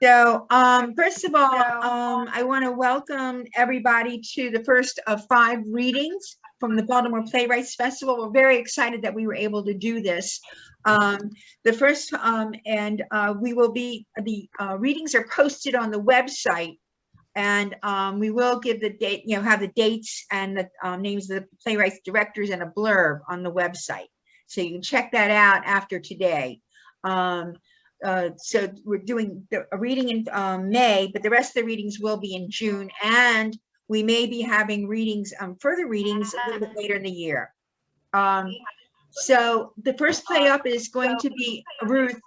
So, first of all, I want to welcome everybody to the first of 5 readings from the Baltimore Playwrights Festival. We're very excited that we were able to do this. The first, we will be, the readings are posted on the website, and we will give the date, have the dates and the names of the playwrights directors and a blurb on the website. So you can check that out after today. So we're doing a reading in May, but the rest of the readings will be in June, and we may be having readings, further readings a little bit later in the year. So the first play up is going to be Ruth.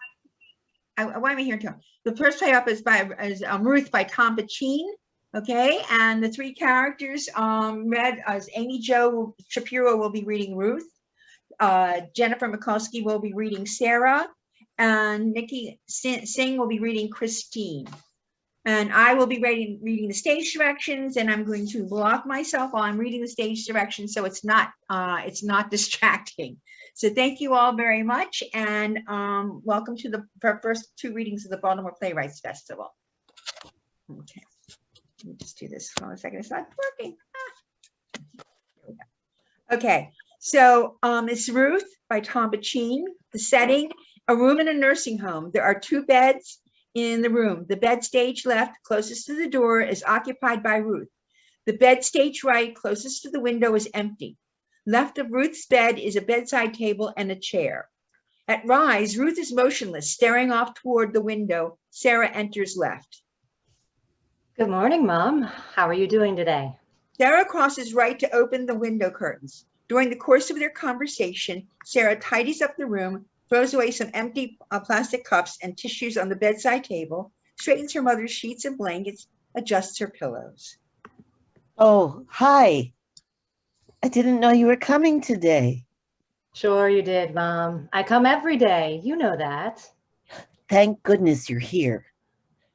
Why am I here, Tom? The first play up is Ruth by Tom Piccin. Okay, and the 3 characters read as Amy Jo Shapiro will be reading Ruth. Jennifer Mikulski will be reading Sarah, and Nikki Singh will be reading Christine. And I will be reading the stage directions, and I'm going to block myself while I'm reading the stage directions so it's not distracting. So thank you all very much, and welcome to the first 2 readings of the Baltimore Playwrights Festival. Okay, let me just do this. Hold on a second, it's not working. Here we go. Okay, so it's Ruth by Tom Piccin. The setting: a room in a nursing home. There are 2 beds in the room. The bed stage left, closest to the door, is occupied by Ruth. The bed stage right, closest to the window, is empty. Left of Ruth's bed is a bedside table and a chair. At rise, Ruth is motionless, staring off toward the window. Sarah enters left. Good morning, Mom. How are you doing today? Sarah crosses right to open the window curtains. During the course of their conversation, Sarah tidies up the room, throws away some empty plastic cups and tissues on the bedside table, straightens her mother's sheets and blankets, adjusts her pillows. Oh, hi. I didn't know you were coming today. Sure you did, Mom. I come every day. You know that. Thank goodness you're here.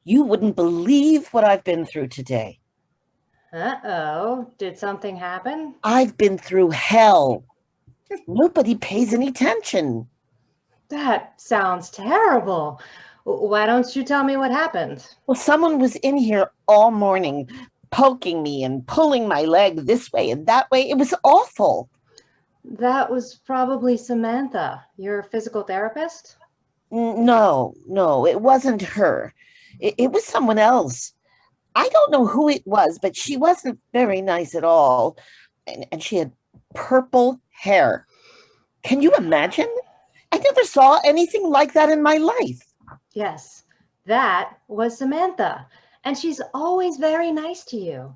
You wouldn't believe what I've been through today. Uh-oh. Did something happen? I've been through hell. Nobody pays any attention. That sounds terrible. Why don't you tell me what happened? Well, someone was in here all morning, poking me and pulling my leg this way and that way. It was awful. That was probably Samantha, your physical therapist? No, it wasn't her. It was someone else. I don't know who it was, but she wasn't very nice at all. And she had purple hair. Can you imagine? I never saw anything like that in my life. Yes, that was Samantha. And she's always very nice to you.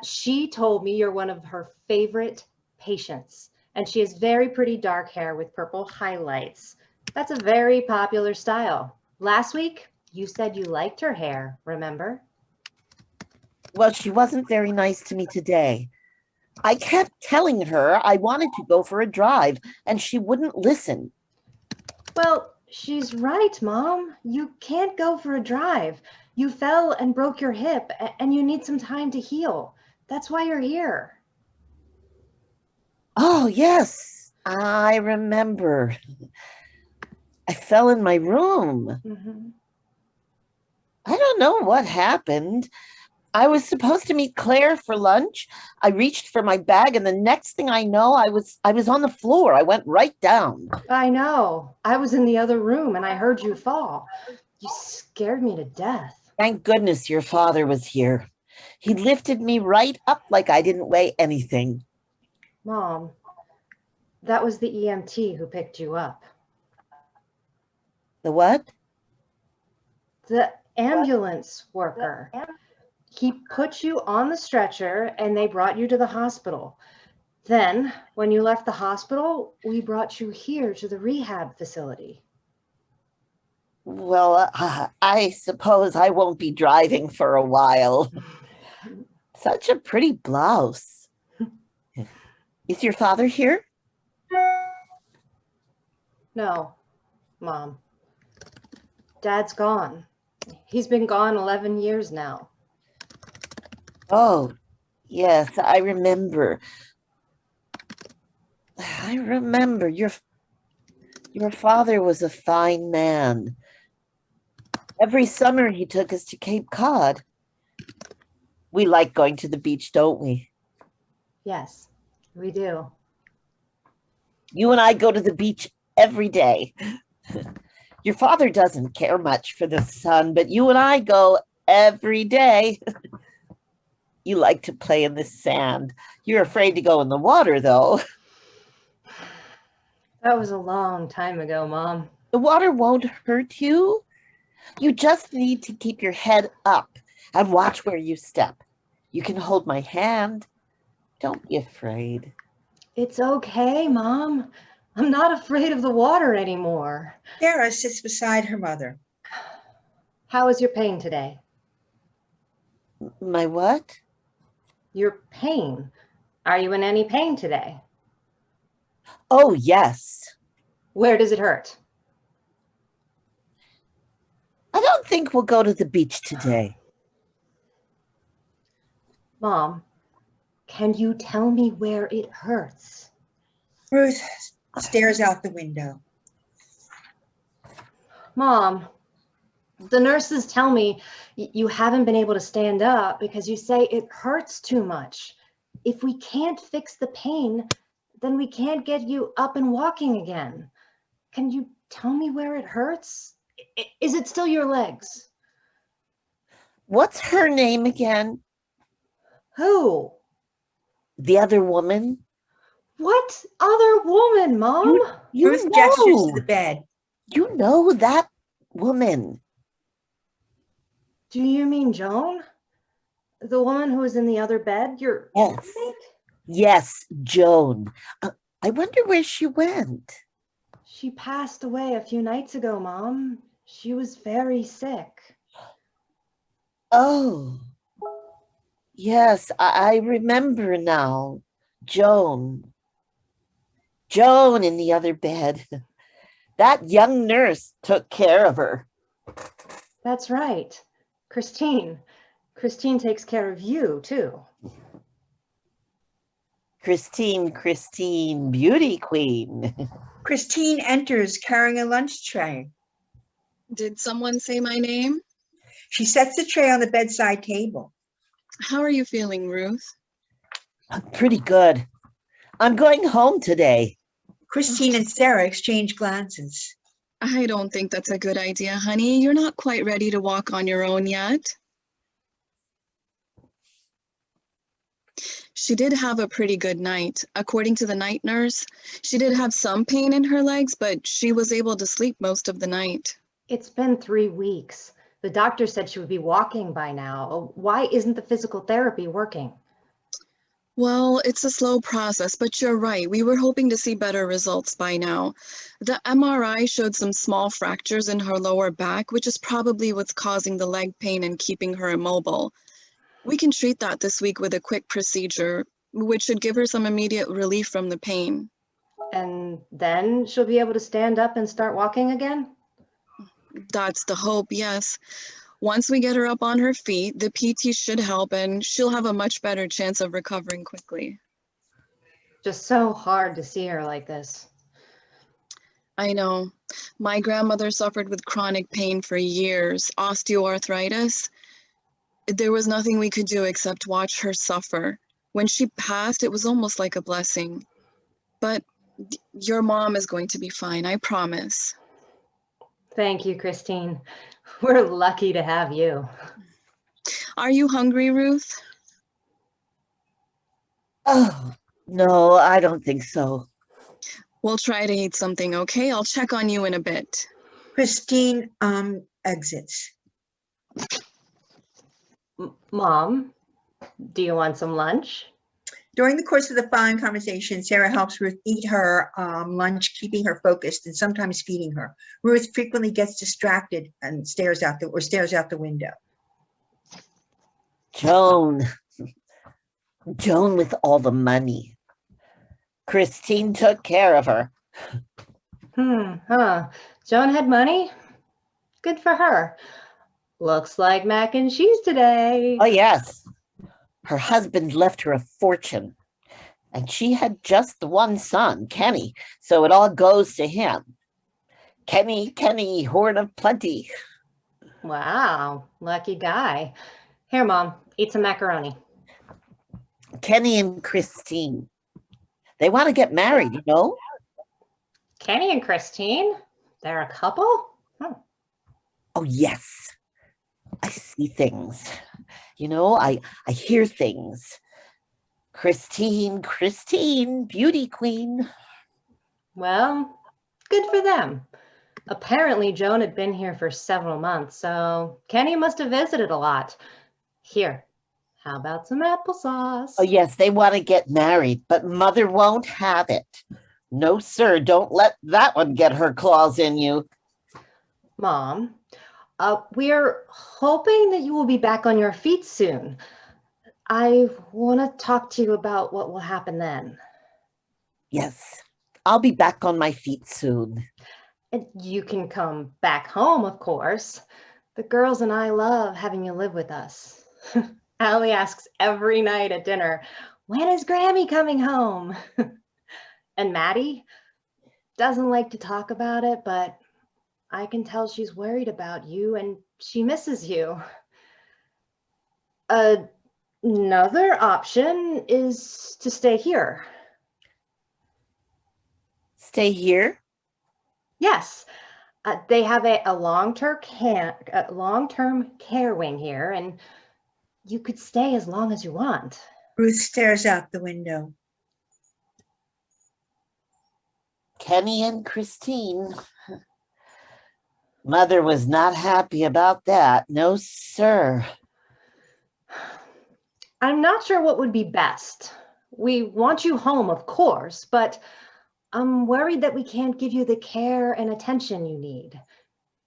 She told me you're one of her favorite patients. And she has very pretty dark hair with purple highlights. That's a very popular style. Last week, you said you liked her hair, remember? Well, she wasn't very nice to me today. I kept telling her I wanted to go for a drive, and she wouldn't listen. Well, she's right, Mom. You can't go for a drive. You fell and broke your hip, and you need some time to heal. That's why you're here. Oh, yes, I remember. I fell in my room. Mm-hmm. I don't know what happened. I was supposed to meet Claire for lunch. I reached for my bag, and the next thing I know, I was on the floor. I went right down. I know. I was in the other room, and I heard you fall. You scared me to death. Thank goodness your father was here. He lifted me right up like I didn't weigh anything. Mom, that was the EMT who picked you up. The what? The ambulance worker. He put you on the stretcher and they brought you to the hospital. Then, when you left the hospital, we brought you here to the rehab facility. Well, I suppose I won't be driving for a while. Such a pretty blouse. Is your father here? No, Mom. Dad's gone. He's been gone 11 years now. Oh, yes, I remember. I remember your father was a fine man. Every summer he took us to Cape Cod. We like going to the beach, don't we? Yes, we do. You and I go to the beach every day. Your father doesn't care much for the sun, but you and I go every day. You like to play in the sand. You're afraid to go in the water, though. That was a long time ago, Mom. The water won't hurt you. You just need to keep your head up and watch where you step. You can hold my hand. Don't be afraid. It's okay, Mom. I'm not afraid of the water anymore. Sarah sits beside her mother. How is your pain today? My what? Your pain. Are you in any pain today? Oh, yes. Where does it hurt? I don't think we'll go to the beach today. Mom, can you tell me where it hurts? Ruth stares out the window. Mom, the nurses tell me you haven't been able to stand up because you say it hurts too much. If we can't fix the pain, then we can't get you up and walking again. Can you tell me where it hurts? Is it still your legs? What's her name again? Who? The other woman? What other woman, Mom? You Ruth know. gestures to the bed. You know that woman. Do you mean Joan? The woman who was in the other bed? Your Yes. roommate? Yes, Joan. I wonder where she went. She passed away a few nights ago, Mom. She was very sick. Oh, yes, I remember now. Joan. Joan in the other bed. That young nurse took care of her. That's right. Christine. Christine takes care of you, too. Christine, beauty queen. Christine enters carrying a lunch tray. Did someone say my name? She sets the tray on the bedside table. How are you feeling, Ruth? Pretty good. I'm going home today. Christine and Sarah exchange glances. I don't think that's a good idea, honey. You're not quite ready to walk on your own yet. She did have a pretty good night. According to the night nurse, she did have some pain in her legs, but she was able to sleep most of the night. It's been 3 weeks. The doctor said she would be walking by now. Why isn't the physical therapy working? Well, it's a slow process, but you're right. We were hoping to see better results by now. The MRI showed some small fractures in her lower back, which is probably what's causing the leg pain and keeping her immobile. We can treat that this week with a quick procedure, which should give her some immediate relief from the pain. And then she'll be able to stand up and start walking again? That's the hope, yes. Once we get her up on her feet, the PT should help and she'll have a much better chance of recovering quickly. Just so hard to see her like this. I know. My grandmother suffered with chronic pain for years, osteoarthritis. There was nothing we could do except watch her suffer. When she passed, it was almost like a blessing. But your mom is going to be fine, I promise. Thank you, Christine. We're lucky to have you. Are you hungry, Ruth? Oh, no, I don't think so. We'll try to eat something, okay? I'll check on you in a bit. Christine exits. Mom, do you want some lunch? During the course of the following conversation, Sarah helps Ruth eat her lunch, keeping her focused and sometimes feeding her. Ruth frequently gets distracted and stares out the window. Joan with all the money. Christine took care of her. Joan had money? Good for her. Looks like mac and cheese today. Oh, yes. Her husband left her a fortune, and she had just the one son, Kenny, so it all goes to him. Kenny, horn of plenty. Wow, lucky guy. Here, Mom, eat some macaroni. Kenny and Christine. They want to get married, you know? Kenny and Christine? They're a couple? Oh, yes. I see things. You know, I hear things. Christine, beauty queen. Well, good for them. Apparently, Joan had been here for several months, so Kenny must have visited a lot. Here, how about some applesauce? Oh, yes, they want to get married, but Mother won't have it. No, sir, don't let that one get her claws in you. Mom, we're hoping that you will be back on your feet soon. I want to talk to you about what will happen then. Yes, I'll be back on my feet soon. And you can come back home, of course. The girls and I love having you live with us. Allie asks every night at dinner, when is Grammy coming home? And Maddie doesn't like to talk about it, but I can tell she's worried about you and she misses you. Another option is to stay here. Stay here? Yes, they have a long-term care wing here, and you could stay as long as you want. Ruth stares out the window. Kenny and Christine. Mother was not happy about that. No, sir. I'm not sure what would be best. We want you home, of course, but I'm worried that we can't give you the care and attention you need.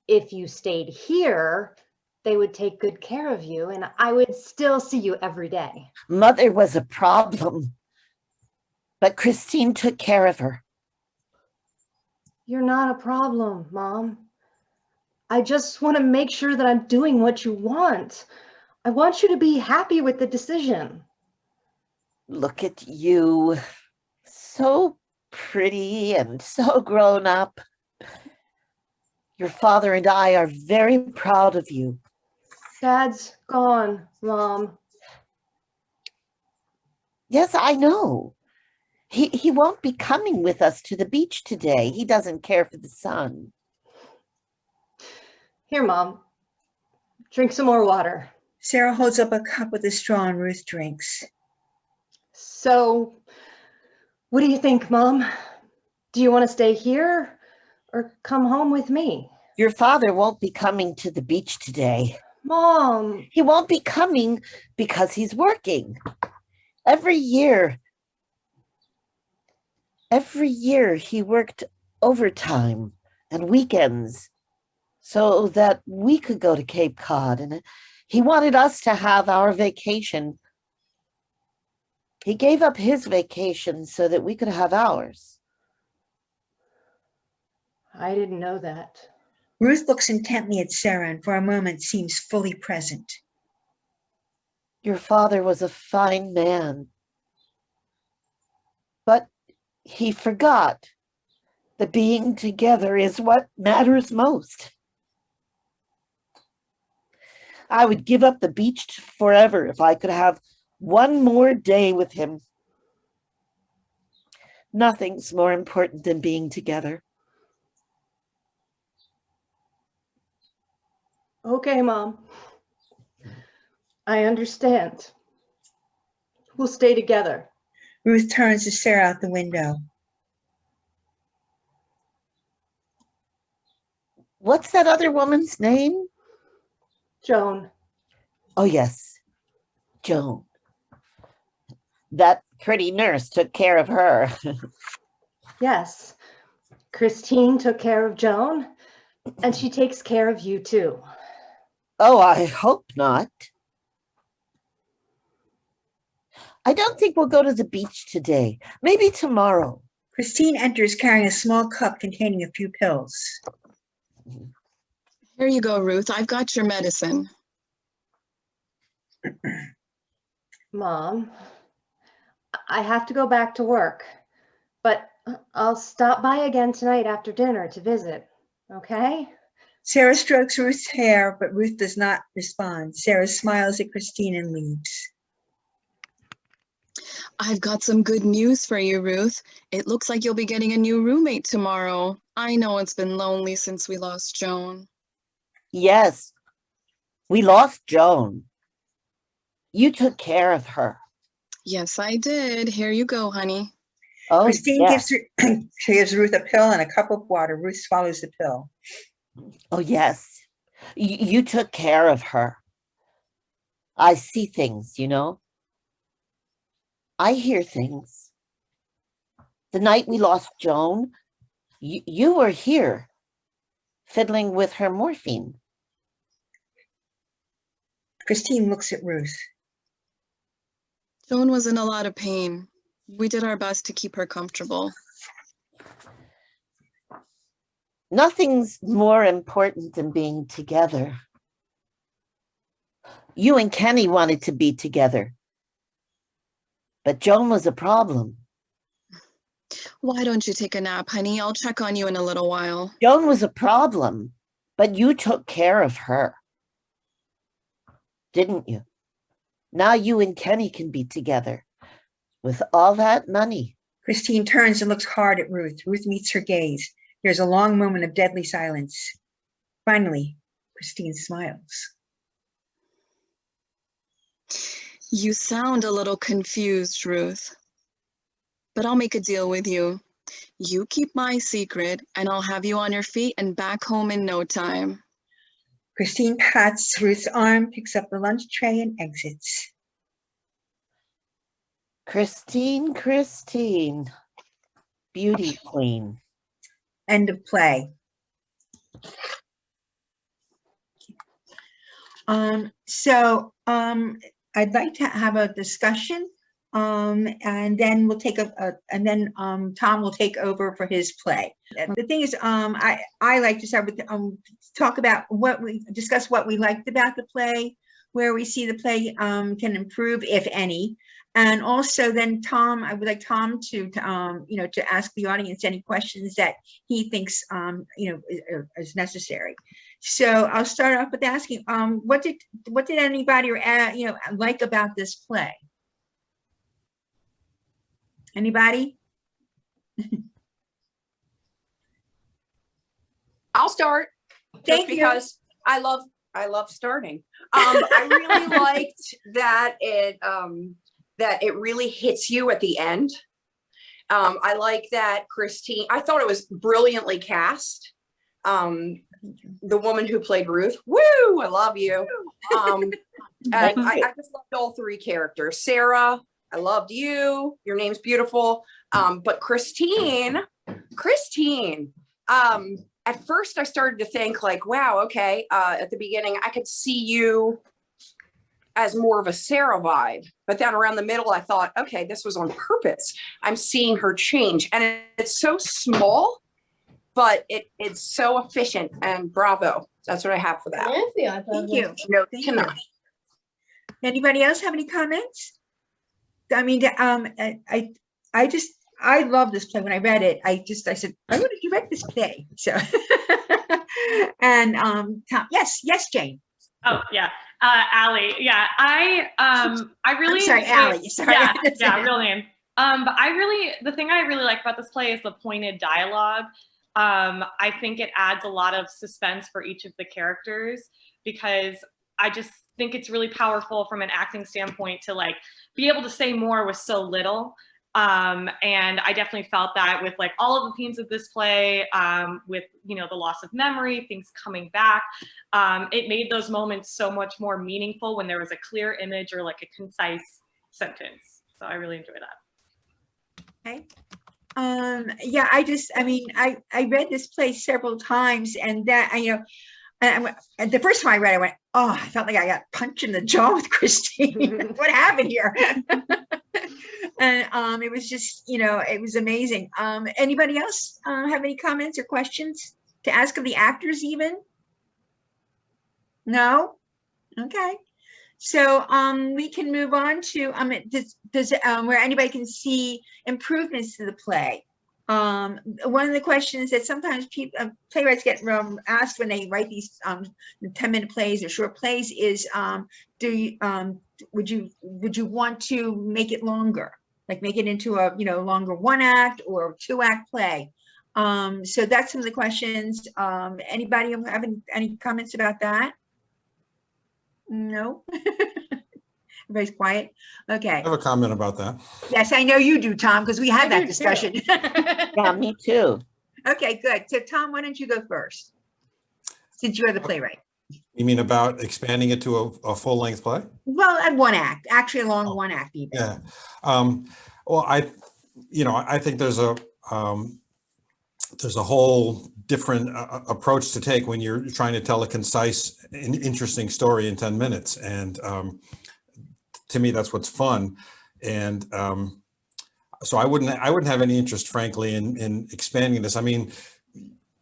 If you stayed here, they would take good care of you, and I would still see you every day. Mother was a problem, but Christine took care of her. You're not a problem, Mom. I just want to make sure that I'm doing what you want. I want you to be happy with the decision. Look at you. So pretty and so grown up. Your father and I are very proud of you. Dad's gone, Mom. Yes, I know. He won't be coming with us to the beach today. He doesn't care for the sun. Here, Mom. Drink some more water. Sarah holds up a cup with a straw and Ruth drinks. So, what do you think, Mom? Do you want to stay here or come home with me? Your father won't be coming to the beach today. Mom. He won't be coming because he's working. Every year he worked overtime and weekends so that we could go to Cape Cod, and he wanted us to have our vacation. He gave up his vacation so that we could have ours. I didn't know that. Ruth looks intently at Sarah and for a moment seems fully present. Your father was a fine man, but he forgot that being together is what matters most. I would give up the beach forever if I could have one more day with him. Nothing's more important than being together. Okay, Mom. I understand. We'll stay together. Ruth turns to stare out the window. What's that other woman's name? Joan. Oh, yes, Joan. That pretty nurse took care of her. Yes. Christine took care of Joan, and she takes care of you too. Oh, I hope not. I don't think we'll go to the beach today. Maybe tomorrow. Christine enters carrying a small cup containing a few pills. Here you go, Ruth. I've got your medicine. Mom, I have to go back to work, but I'll stop by again tonight after dinner to visit, okay? Sarah strokes Ruth's hair, but Ruth does not respond. Sarah smiles at Christine and leaves. I've got some good news for you, Ruth. It looks like you'll be getting a new roommate tomorrow. I know it's been lonely since we lost Joan. Yes, we lost Joan. You took care of her. Yes, I did. Here you go, honey. Oh, Christine yes. she gives Ruth a pill and a cup of water. Ruth swallows the pill. Oh, yes. You took care of her. I see things, you know. I hear things. The night we lost Joan, you were here, fiddling with her morphine. Christine looks at Ruth. Joan was in a lot of pain. We did our best to keep her comfortable. Nothing's more important than being together. You and Kenny wanted to be together, but Joan was a problem. Why don't you take a nap, honey? I'll check on you in a little while. Joan was a problem, but you took care of her, didn't you? Now you and Kenny can be together with all that money. Christine turns and looks hard at Ruth. Ruth meets her gaze. There's a long moment of deadly silence. Finally, Christine smiles. You sound a little confused, Ruth. But I'll make a deal with you. You keep my secret, and I'll have you on your feet and back home in no time. Christine pats Ruth's arm, picks up the lunch tray, and exits. Christine, beauty queen. End of play. I'd like to have a discussion, and then we'll take Tom will take over for his play. The thing is, I like to start with talk about discuss what we liked about the play, where we see the play can improve, if any. And also then Tom, I would like Tom to ask the audience any questions that he thinks, is necessary. So I'll start off with asking, what did anybody like about this play? Anybody? I'll start. Thank you. Because I love starting. I really liked that it really hits you at the end. I like that Christine, I thought it was brilliantly cast. The woman who played Ruth, woo, I love you. And I just loved all three characters. Sarah, I loved you. Your name's beautiful. But Christine, at first I started to think like, wow, okay. At the beginning, I could see you as more of a Sarah vibe, but then around the middle, I thought, okay, this was on purpose. I'm seeing her change, and it's so small, but it's so efficient, and bravo. That's what I have for that. Thank you. No, Thank cannot. you. Anybody else have any comments? I mean, I love this play. When I read it, I said, I want to direct this play. So, and Tom, yes, Jane. Oh yeah, Allie. Yeah, I really. I'm sorry, Allie. Sorry. Yeah, real name. But the thing I really like about this play is the pointed dialogue. I think it adds a lot of suspense for each of the characters, because I just think it's really powerful from an acting standpoint to like be able to say more with so little. And I definitely felt that with like all of the themes of this play, with, the loss of memory, things coming back, it made those moments so much more meaningful when there was a clear image or like a concise sentence. So I really enjoy that. Okay. Yeah, I read this play several times, and that, and the first time I read it, I went, oh, I felt like I got punched in the jaw with Christine. What happened here? And it was just, it was amazing. Anybody else have any comments or questions to ask of the actors even? No? Okay. So we can move on to does where anybody can see improvements to the play. One of the questions that sometimes people, playwrights get asked when they write these 10-minute plays or short plays is, would you want to make it longer, like make it into a longer 1-act or 2-act play? So that's some of the questions. Anybody have any comments about that? No. Everybody's quiet. Okay. I have a comment about that. Yes, I know you do, Tom, because we had that discussion. Yeah, me too. Okay, good. So Tom, why don't you go first, since you're the playwright? You mean about expanding it to a full-length play? Well, at 1-act, actually a long 1-act even. Yeah. Well, I think there's a whole different approach to take when you're trying to tell a concise and interesting story in 10 minutes. And to me, that's what's fun. And so I wouldn't have any interest, frankly, in expanding this. I mean,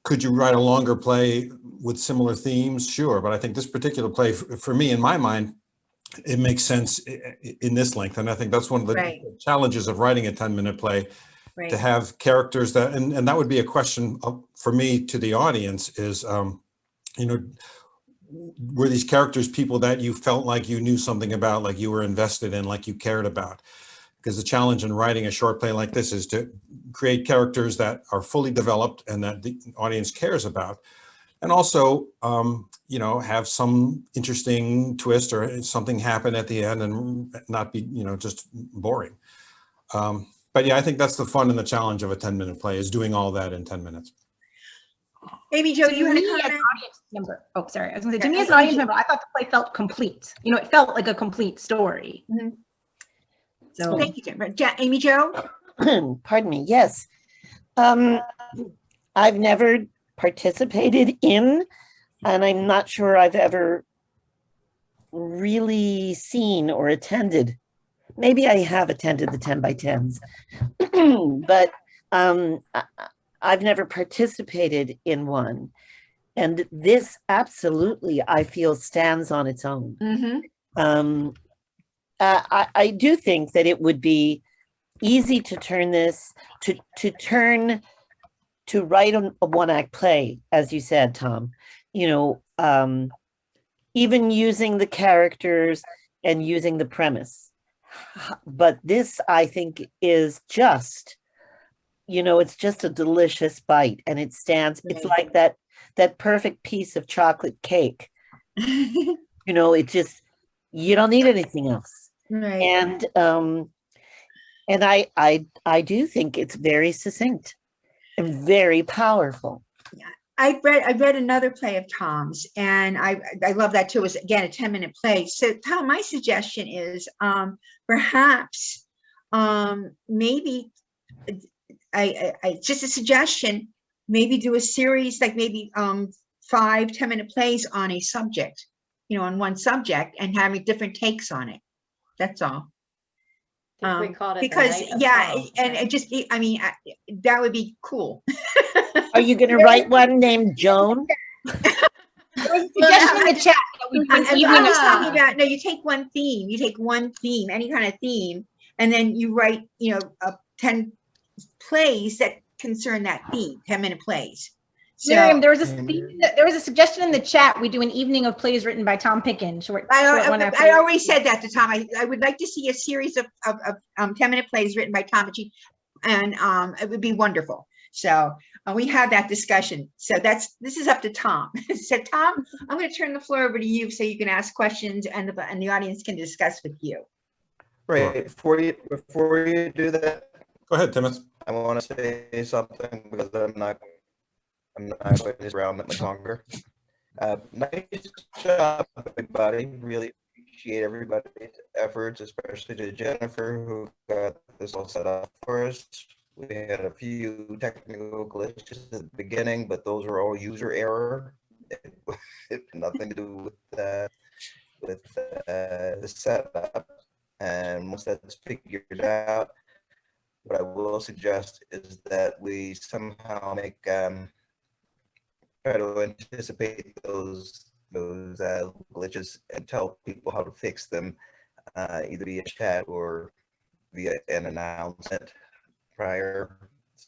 could you write a longer play with similar themes? Sure. But I think this particular play, for me, in my mind, it makes sense in this length. And I think that's one of the challenges of writing a 10-minute play, to have characters that, and that would be a question for me to the audience is, were these characters people that you felt like you knew something about, like you were invested in, like you cared about? Because the challenge in writing a short play like this is to create characters that are fully developed and that the audience cares about. And also, have some interesting twist or something happen at the end and not be, just boring. But yeah, I think that's the fun and the challenge of a 10-minute play, is doing all that in 10 minutes. Amy Jo, you had a as an comment? audience member. Oh, sorry. I was going to say, to me as an audience member, I thought the play felt complete. It felt like a complete story. Mm-hmm. So Thank you, Jen. Amy Jo? Pardon me. Yes. I've never participated in, and I'm not sure I've ever really seen or attended. Maybe I have attended the 10 by 10s, but I've never participated in one. And this absolutely, I feel, stands on its own. Mm-hmm. I do think that it would be easy to turn this, to write a 1-act play, as you said, Tom, even using the characters and using the premise. But this, I think, is just, it's just a delicious bite, and it stands, it's like that perfect piece of chocolate cake. It just, you don't need anything else. Right. And I do think it's very succinct and very powerful. Yeah. I read another play of Tom's, and I love that too. It was, again, a 10-minute play. So Tom, my suggestion is perhaps maybe I just a suggestion, maybe do a series, like maybe 5 10-minute plays on a subject, on one subject, and having different takes on it. That's all. We called it because and it just, that would be cool. Are you going to write one named Joan? Suggestion in the chat. I was talking about, no, you take one theme, any kind of theme, and then you write, 10 plays that concern that theme, 10-minute plays. So, Miriam, there was a suggestion in the chat. We do an evening of plays written by Tom Piccin. I already said that to Tom. I would like to see a series of 10-minute plays written by Tom Piccin, and it would be wonderful. So we had that discussion. So this is up to Tom. So Tom, I'm going to turn the floor over to you so you can ask questions and the audience can discuss with you. Right. Before you do that, go ahead, Timothy. I want to say something because I'm not going this around that much longer. Nice job, everybody. Really appreciate everybody's efforts, especially to Jennifer, who got this all set up for us. We had a few technical glitches at the beginning, but those were all user error. It had nothing to do with the setup. And once that's figured out, what I will suggest is that we somehow try to anticipate those glitches and tell people how to fix them, either via chat or via an announcement prior,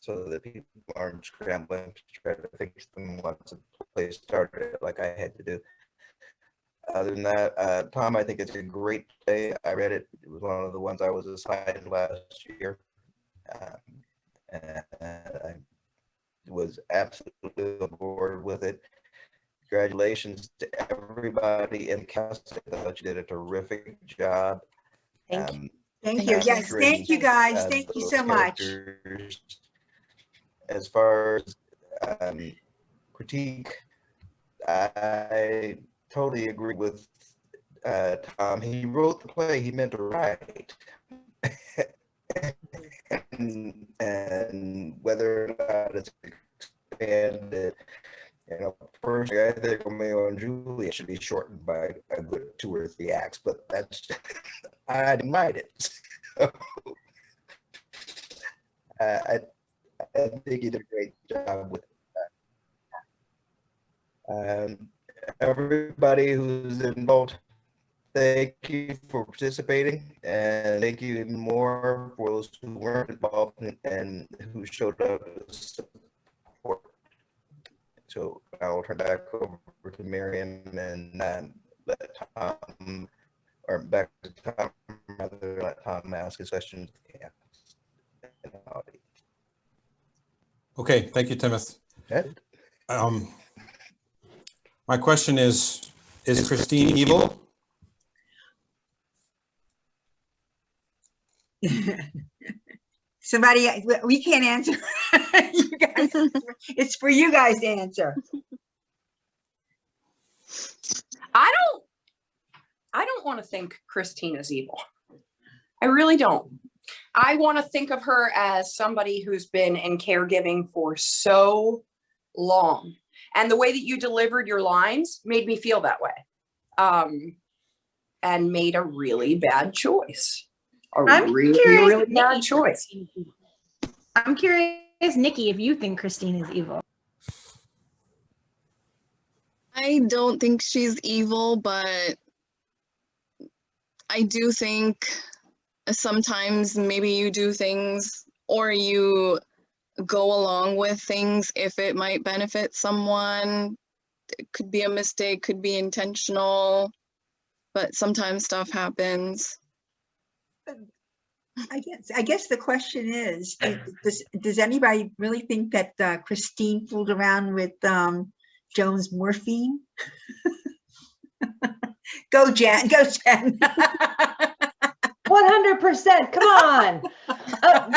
so that people aren't scrambling to try to fix them once the play started, like I had to do. Other than that, Tom, I think it's a great play. I read it. It was one of the ones I was assigned last year. And I was absolutely on board with it. Congratulations to everybody in the cast. I thought you did a terrific job. Thank you. Thank you. Yes, thank you guys. Thank you so much. As far as critique, I totally agree with Tom. He wrote the play he meant to write. and whether or not it's expanded, personally, I think Romeo and Juliet should be shortened by a good 2 or 3 acts, but that's, I didn't write it. So, I think he did a great job with that. Everybody who's involved, thank you for participating, and thank you even more for those who weren't involved and who showed up to support. So I'll turn back over to Miriam and let Tom, or back to Tom, rather let Tom ask his questions. Yeah. Okay, thank you, Timothy. My question is Christine evil? Somebody, we can't answer. You guys, it's for you guys to answer. I don't want to think Christine is evil. I really don't. I want to think of her as somebody who's been in caregiving for so long. And the way that you delivered your lines made me feel that way. And made a really bad choice. Really bad choice. I'm curious, Nikki, if you think Christine is evil. I don't think she's evil, but I do think sometimes maybe you do things or you go along with things if it might benefit someone. It could be a mistake, could be intentional, but sometimes stuff happens. I guess the question is, does anybody really think that Christine fooled around with Joan's morphine? Go, Jen. Go, Jen. 100%. Come on.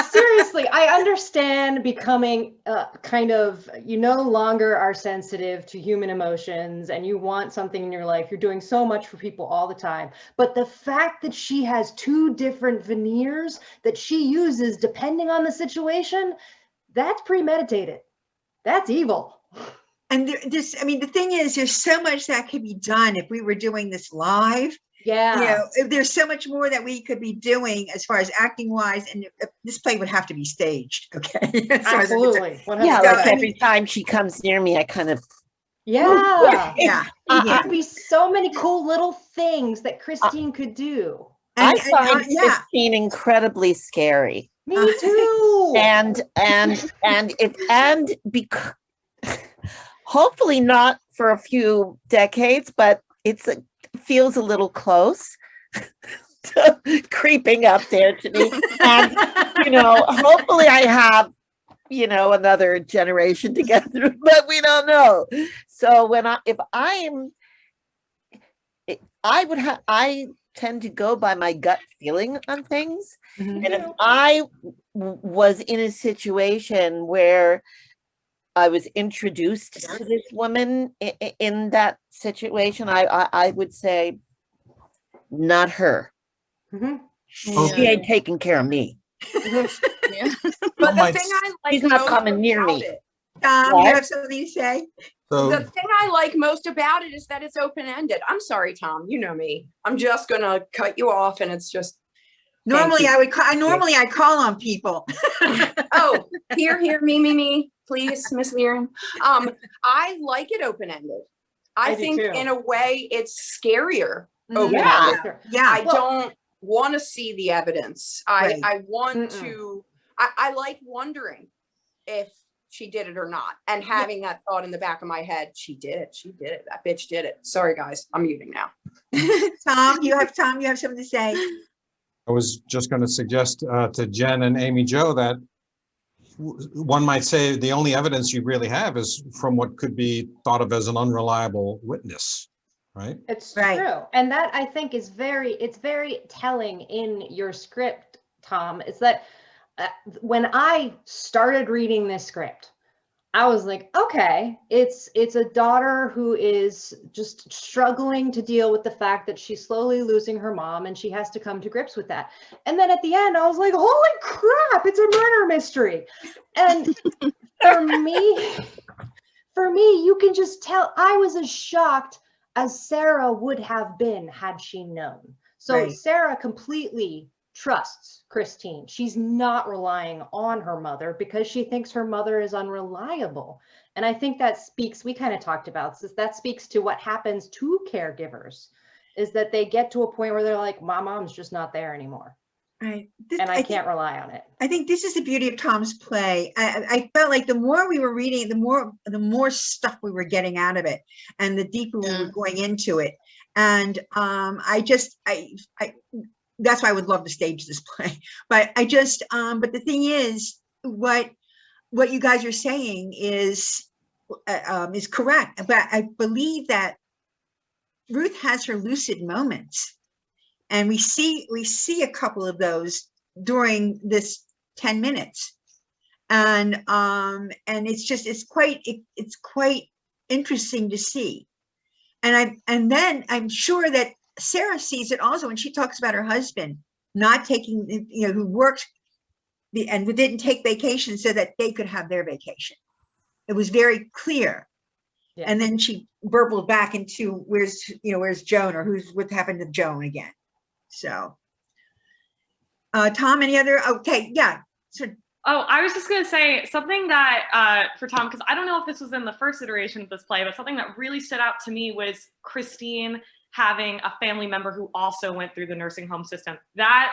Seriously, I understand becoming kind of, you no longer are sensitive to human emotions and you want something in your life. You're doing so much for people all the time. But the fact that she has 2 different veneers that she uses depending on the situation, that's premeditated. That's evil. And the thing is, there's so much that could be done if we were doing this live. Yeah. There's so much more that we could be doing as far as acting wise, and this play would have to be staged. Okay. Absolutely. Yeah, like every time she comes near me, I kind of. Yeah. There'd be so many cool little things that Christine could do. I find Christine incredibly scary. Me too. Because hopefully not for a few decades, but feels a little close to creeping up there to me. And, hopefully I have, another generation to get through, but we don't know. So I tend to go by my gut feeling on things. Mm-hmm. And if I was in a situation where I was introduced to this woman in that situation, I would say, not her. Mm-hmm. She ain't taking care of me. Yeah. But the thing I like, he's not coming near me. You have something to say? So, the thing I like most about it is that it's open-ended. I'm sorry, Tom. You know me. I'm just gonna cut you off, and it's just. Normally, I call on people. Oh, here, me. Please, Miss Miriam. I like it open-ended. I think in a way it's scarier open-ended. Yeah. I don't want to see the evidence. I want to. I like wondering. if she did it or not. And having that thought in the back of my head, she did it. She did it. That bitch did it. Sorry, guys. I'm muting now. Tom, you have something to say? I was just going to suggest to Jen and Amy Jo that one might say the only evidence you really have is from what could be thought of as an unreliable witness, right? It's Right. true. And that I think is it's very telling in your script, Tom, is that when I started reading this script, I was like, okay, it's a daughter who is just struggling to deal with the fact that she's slowly losing her mom and she has to come to grips with that. And then at the end, I was like, holy crap, it's a murder mystery. And for me, you can just tell I was as shocked as Sarah would have been had she known. So Right. Sarah completely trusts Christine. She's not relying on her mother because she thinks her mother is unreliable. And I think that speaks, we kind of talked about this, that speaks to what happens to caregivers, is that they get to a point where they're like, my mom's just not there anymore. Right. And I can't rely on it. I think this is the beauty of Tom's play. I felt like the more we were reading, the more stuff we were getting out of it, and the deeper we were going into it. And that's why I would love to stage this play. But but the thing is, what you guys are saying is correct. But I believe that Ruth has her lucid moments. And we see a couple of those during this 10 minutes. And it's quite interesting to see. And then I'm sure that Sarah sees it also when she talks about her husband not taking, who worked and who didn't take vacation so that they could have their vacation. It was very clear. Yeah. And then she burbled back into where's Joan, or what happened to Joan again. So, Tom, any other? Okay, yeah. So, I was just going to say something that for Tom, because I don't know if this was in the first iteration of this play, but something that really stood out to me was Christine having a family member who also went through the nursing home system. That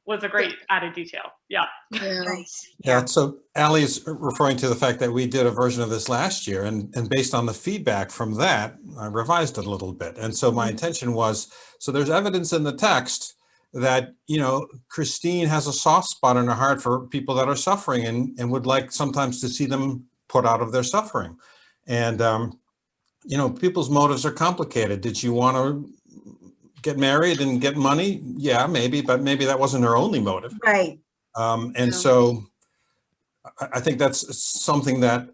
was a great added detail. Yeah. Nice. Yeah. So Allie's referring to the fact that we did a version of this last year, and based on the feedback from that, I revised it a little bit. And so my intention was, so there's evidence in the text that, Christine has a soft spot in her heart for people that are suffering and would like sometimes to see them put out of their suffering. And, people's motives are complicated. Did she want to get married and get money? Yeah, maybe, but maybe that wasn't her only motive. Right. So I think that's something that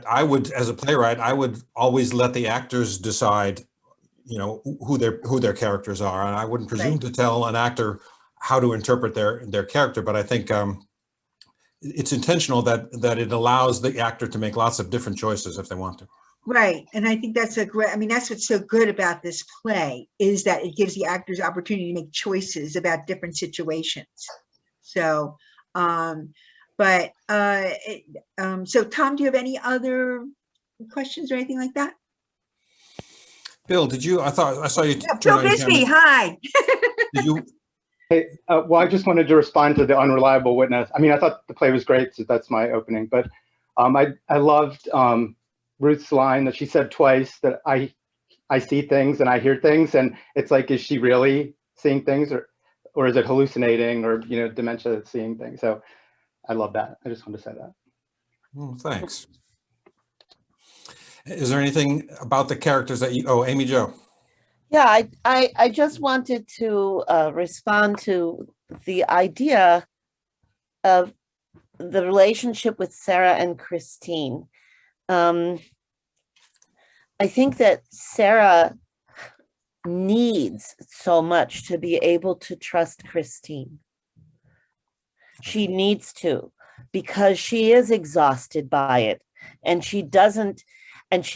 I would, as a playwright, I would always let the actors decide, who their characters are. And I wouldn't presume to tell an actor how to interpret their character, but I think it's intentional that it allows the actor to make lots of different choices if they want to. Right. And I think that's that's what's so good about this play, is that it gives the actors opportunity to make choices about different situations. So, so Tom, do you have any other questions or anything like that? Bill, I saw you. Yeah, Bill Bisbee, hi. Did you? Hey, well, I just wanted to respond to the unreliable witness. I mean, I thought the play was great, so that's my opening. But I loved Ruth's line that she said twice, that I see things and I hear things, and it's like, is she really seeing things, or is it hallucinating, or dementia that's seeing things? So I love that. I just wanted to say that. Oh, thanks. Is there anything about the characters that Amy Jo? Yeah, I just wanted to respond to the idea of the relationship with Sarah and Christine. I think that Sarah needs so much to be able to trust Christine. She needs to, because she is exhausted by it, and she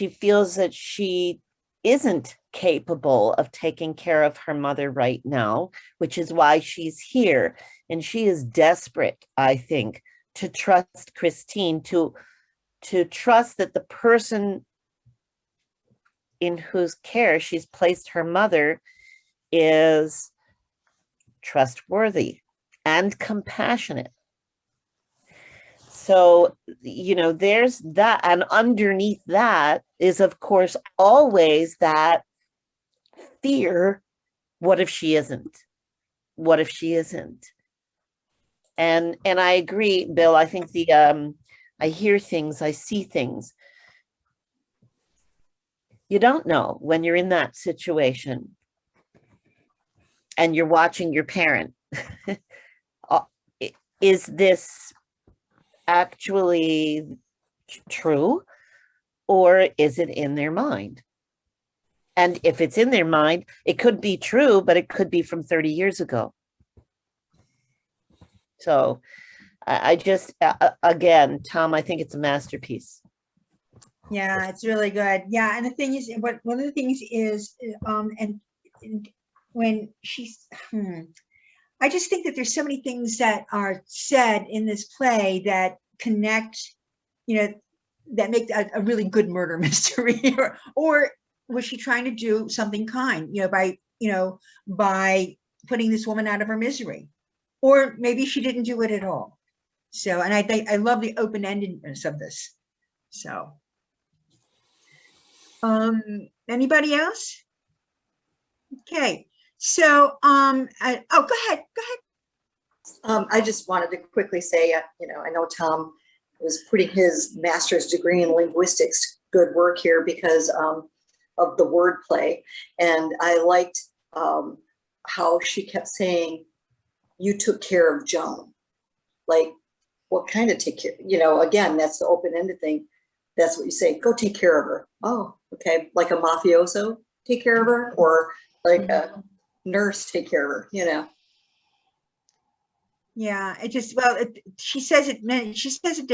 feels that she isn't capable of taking care of her mother right now, which is why she's here. And she is desperate, I think, to trust Christine, to trust that the person in whose care she's placed her mother is trustworthy and compassionate. So, you know, there's that. And underneath that is, of course, always that fear. What if she isn't? What if she isn't? And I agree, Bill. I think I hear things, I see things. You don't know when you're in that situation and you're watching your parent. Is this actually true, or is it in their mind? And if it's in their mind, it could be true, but it could be from 30 years ago. So I just, again, Tom, I think it's a masterpiece. Yeah, it's really good. Yeah, and the thing is, one of the things is, and when she's, I just think that there's so many things that are said in this play that connect, you know, that make a really good murder mystery. Or was she trying to do something kind, by putting this woman out of her misery? Or maybe she didn't do it at all. So, and I love the open-endedness of this. So, anybody else? Okay, so, go ahead. I just wanted to quickly say, I know Tom was putting his master's degree in linguistics, good work here because of the wordplay. And I liked how she kept saying, you took care of Joan. Like, what kind of take care? Again, that's the open-ended thing. That's what you say, go take care of her. Oh, okay. Like a mafioso, take care of her, or like a nurse, take care of her, Yeah, she says it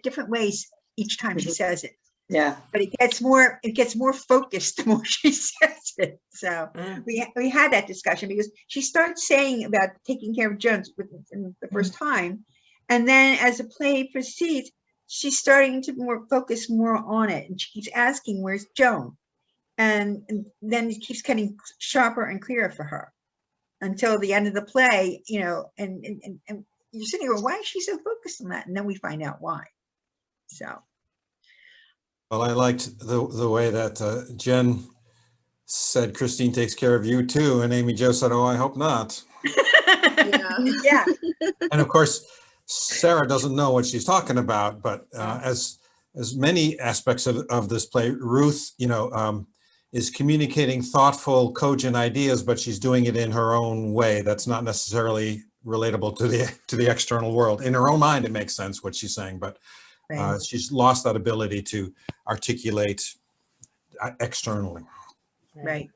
different ways each time she says it. Yeah. But it gets more focused the more she says it. So we had that discussion because she starts saying about taking care of Jones in the first time. And then as the play proceeds, she's starting to focus more on it. And she keeps asking, where's Joan? And then it keeps getting sharper and clearer for her until the end of the play, and you're sitting here, why is she so focused on that? And then we find out why. So. Well, I liked the way that Jenn said, Christine takes care of you too. And Amy Jo said, oh, I hope not. Yeah. And of course, Sarah doesn't know what she's talking about, but as many aspects of this play, Ruth, is communicating thoughtful, cogent ideas, but she's doing it in her own way. That's not necessarily relatable to the external world. In her own mind, it makes sense what she's saying, but she's lost that ability to articulate externally. Right.